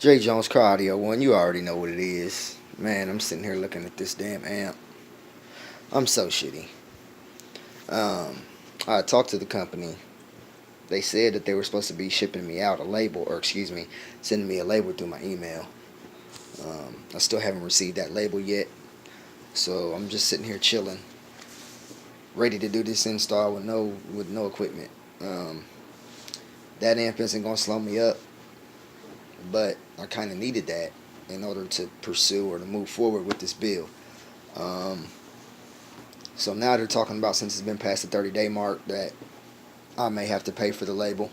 JJonrscaraudio1, you already know what it is. Man, I'm sitting here looking at this damn amp. I'm so shitty. I talked to the company. They said that they were supposed to be shipping me out a label, or excuse me, sending me a label through my email. I still haven't received that label yet. So I'm just sitting here chilling, ready to do this install with no equipment. That amp isn't gonna slow me up, but I kind of needed that in order to pursue or to move forward with this build. So now they're talking about, since it's been past the 30-day mark, that I may have to pay for the label,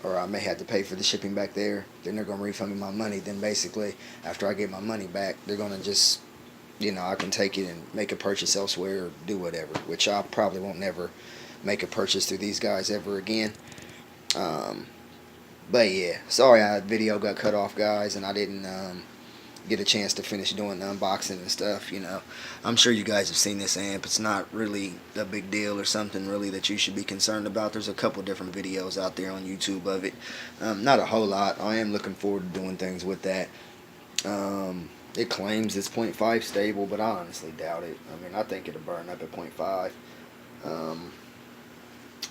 or I may have to pay for the shipping back there. Then they're going to refund me my money. Then basically, after I get my money back, they're going to just, I can take it and make a purchase elsewhere or do whatever, which I probably won't never make a purchase through these guys ever again. But yeah, sorry the video got cut off, guys, and I didn't get a chance to finish doing the unboxing and stuff. I'm sure you guys have seen this amp. It's not really a big deal or something really that you should be concerned about. There's a couple different videos out there on YouTube of it. Not a whole lot. I am looking forward to doing things with that. It claims it's 0.5 stable, but I honestly doubt it. I think it'll burn up at 0.5.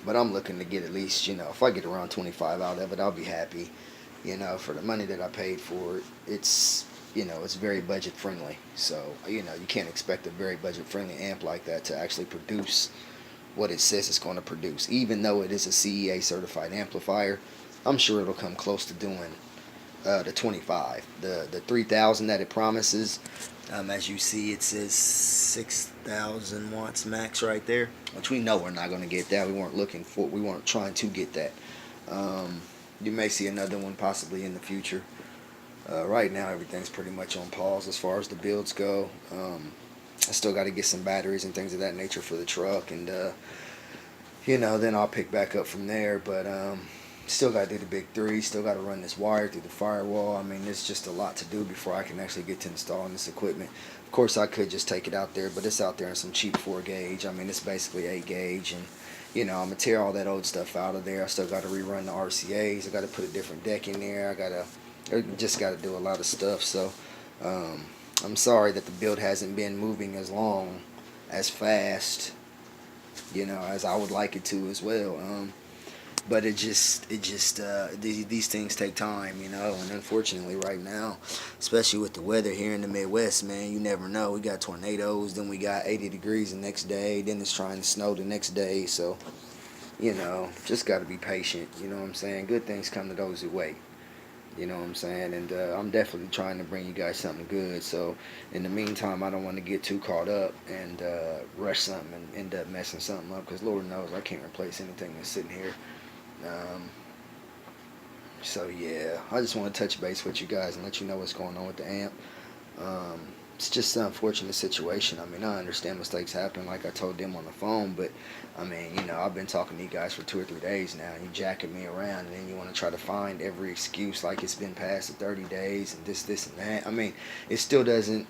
But I'm looking to get at least, if I get around 25 out of it, I'll be happy. For the money that I paid for it, it's very budget friendly. So, you can't expect a very budget friendly amp like that to actually produce what it says it's going to produce. Even though it is a CEA certified amplifier, I'm sure it'll come close to doing the 25. The 3000 that it promises, as you see, it says 6,000 watts max right there, which we know we're not going to get that. We weren't trying to get that. You may see another one possibly in the future. Right now everything's pretty much on pause as far as the builds go. I still got to get some batteries and things of that nature for the truck, and then I'll pick back up from there. But still got to do the big three, still got to run this wire through the firewall. There's just a lot to do before I can actually get to installing this equipment. Of course, I could just take it out there, but it's out there in some cheap 4 gauge. It's basically 8 gauge, and I'm going to tear all that old stuff out of there. I still got to rerun the RCAs. I got to put a different deck in there. I just got to do a lot of stuff. So I'm sorry that the build hasn't been moving as fast, as I would like it to as well. But these things take time, and unfortunately right now, especially with the weather here in the Midwest, man, you never know. We got tornadoes, then we got 80 degrees the next day, then it's trying to snow the next day. So, just got to be patient. You know what I'm saying? Good things come to those who wait. You know what I'm saying? And I'm definitely trying to bring you guys something good. So in the meantime, I don't want to get too caught up and rush something and end up messing something up, because Lord knows I can't replace anything that's sitting here. So yeah, I just want to touch base with you guys and let you know what's going on with the amp. It's just an unfortunate situation. I understand mistakes happen, like I told them on the phone, but I've been talking to you guys for 2 or 3 days now, and you jacking me around, and then you want to try to find every excuse like it's been past the 30 days and this and that. It still doesn't,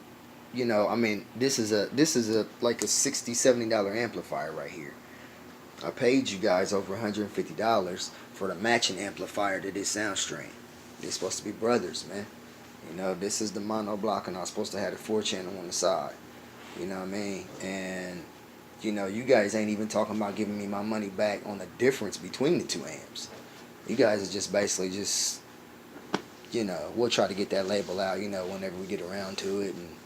this is a like a $60, $70 amplifier right here. I paid you guys over $150 for the matching amplifier to this Soundstream. They're supposed to be brothers, man. This is the mono block, and I was supposed to have a 4-channel on the side. You know what I mean? And you guys ain't even talking about giving me my money back on the difference between the 2 amps. You guys are just basically just, we'll try to get that label out, whenever we get around to it. And,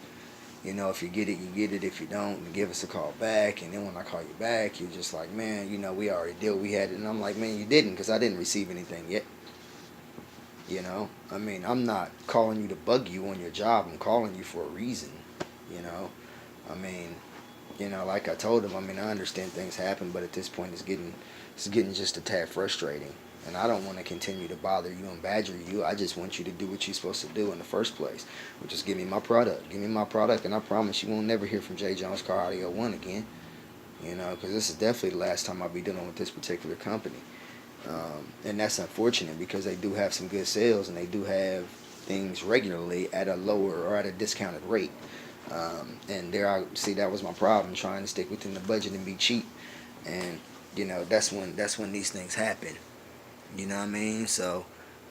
if you get it, you get it. If you don't, you give us a call back. And then when I call you back, you're just like, man, we already did. We had it. And I'm like, man, you didn't, because I didn't receive anything yet. I'm not calling you to bug you on your job. I'm calling you for a reason. Like I told him, I understand things happen, but at this point it's getting just a tad frustrating. And I don't want to continue to bother you and badger you. I just want you to do what you're supposed to do in the first place, which is give me my product. Give me my product, and I promise you won't never hear from JJonrscaraudio1 again. Because this is definitely the last time I'll be dealing with this particular company. And that's unfortunate, because they do have some good sales, and they do have things regularly at a lower or at a discounted rate. And that was my problem, trying to stick within the budget and be cheap. And that's when these things happen. You know what I mean? So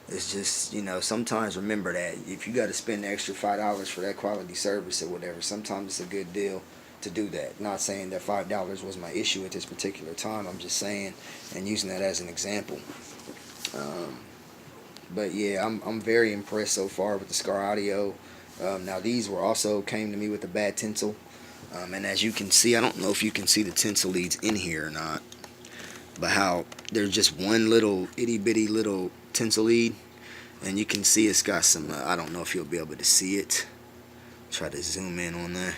It's just, sometimes remember that if you got to spend the extra $5 for that quality service or whatever, sometimes it's a good deal to do that. Not saying that $5 was my issue at this particular time. I'm just saying and using that as an example. But yeah, I'm very impressed so far with the Scar Audio. Now these were also came to me with a bad tinsel, and as you can see, I don't know if you can see the tinsel leads in here or not, but how there's just one little itty bitty little tinsel lead, and you can see it's got some. I don't know if you'll be able to see it. Try to zoom in on that.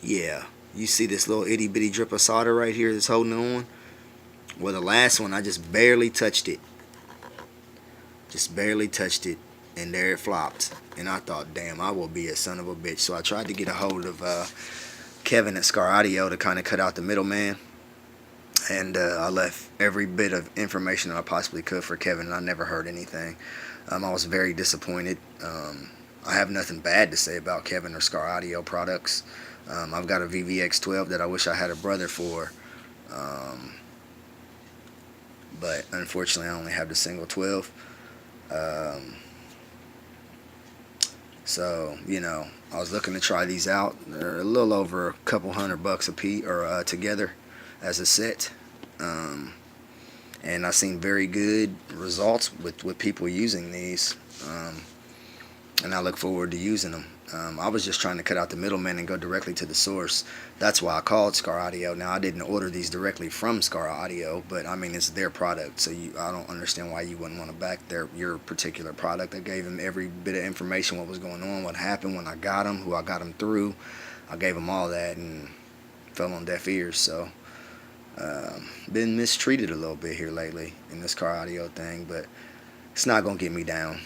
Yeah, you see this little itty bitty drip of solder right here that's holding it on. Well, the last one I just barely touched it. Just barely touched it, and there it flopped. And I thought, damn, I will be a son of a bitch. So I tried to get a hold of Kevin at Scar Audio to kind of cut out the middleman. And I left every bit of information that I possibly could for Kevin, and I never heard anything. I was very disappointed. I have nothing bad to say about Kevin or Scar Audio products. I've got a VVX12 that I wish I had a brother for. But unfortunately, I only have the single 12. So I was looking to try these out. They're a little over a couple $100 a piece or together as a set, and I've seen very good results with people using these, and I look forward to using them. I was just trying to cut out the middleman and go directly to the source. That's why I called Scar Audio. Now, I didn't order these directly from Scar Audio, but I mean, it's their product, so I don't understand why you wouldn't want to back your particular product. I gave them every bit of information, what was going on, what happened when I got them, who I got them through. I gave them all that and fell on deaf ears. So been mistreated a little bit here lately in this Scar Audio thing, but it's not going to get me down.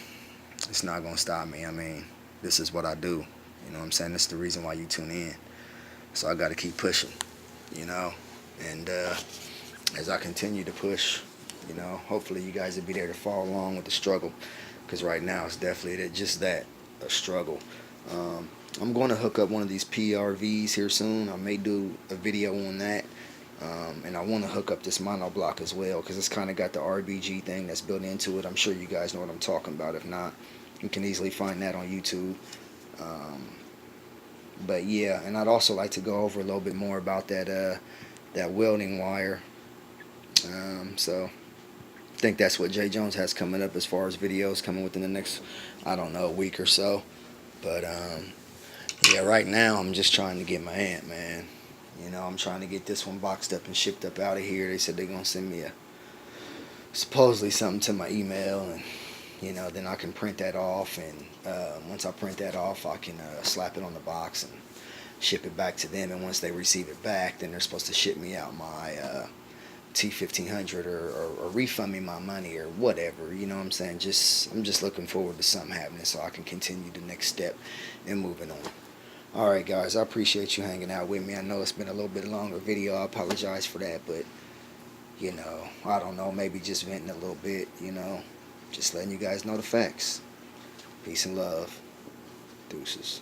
It's not going to stop me. I mean, this is what I do. You know what I'm saying? This is the reason why you tune in. So I got to keep pushing, And as I continue to push, hopefully you guys will be there to follow along with the struggle. Because right now it's definitely just that, a struggle. I'm going to hook up one of these PRVs here soon. I may do a video on that. And I want to hook up this monoblock as well, because it's kind of got the RBG thing that's built into it. I'm sure you guys know what I'm talking about. If not, you can easily find that on YouTube. But yeah, and I'd also like to go over a little bit more about that welding wire. So I think that's what J Jones has coming up as far as videos coming within the next, I don't know, week or so. But yeah, right now I'm just trying to get my aunt, man. I'm trying to get this one boxed up and shipped up out of here. They said they're going to send me supposedly something to my email, and then I can print that off, and once I print that off, I can slap it on the box and ship it back to them. And once they receive it back, then they're supposed to ship me out my T1500 or refund me my money or whatever. You know what I'm saying? I'm just looking forward to something happening so I can continue the next step and moving on. Alright guys, I appreciate you hanging out with me. I know it's been a little bit longer video. I apologize for that, but I don't know, maybe just venting a little bit, just letting you guys know the facts. Peace and love. Deuces.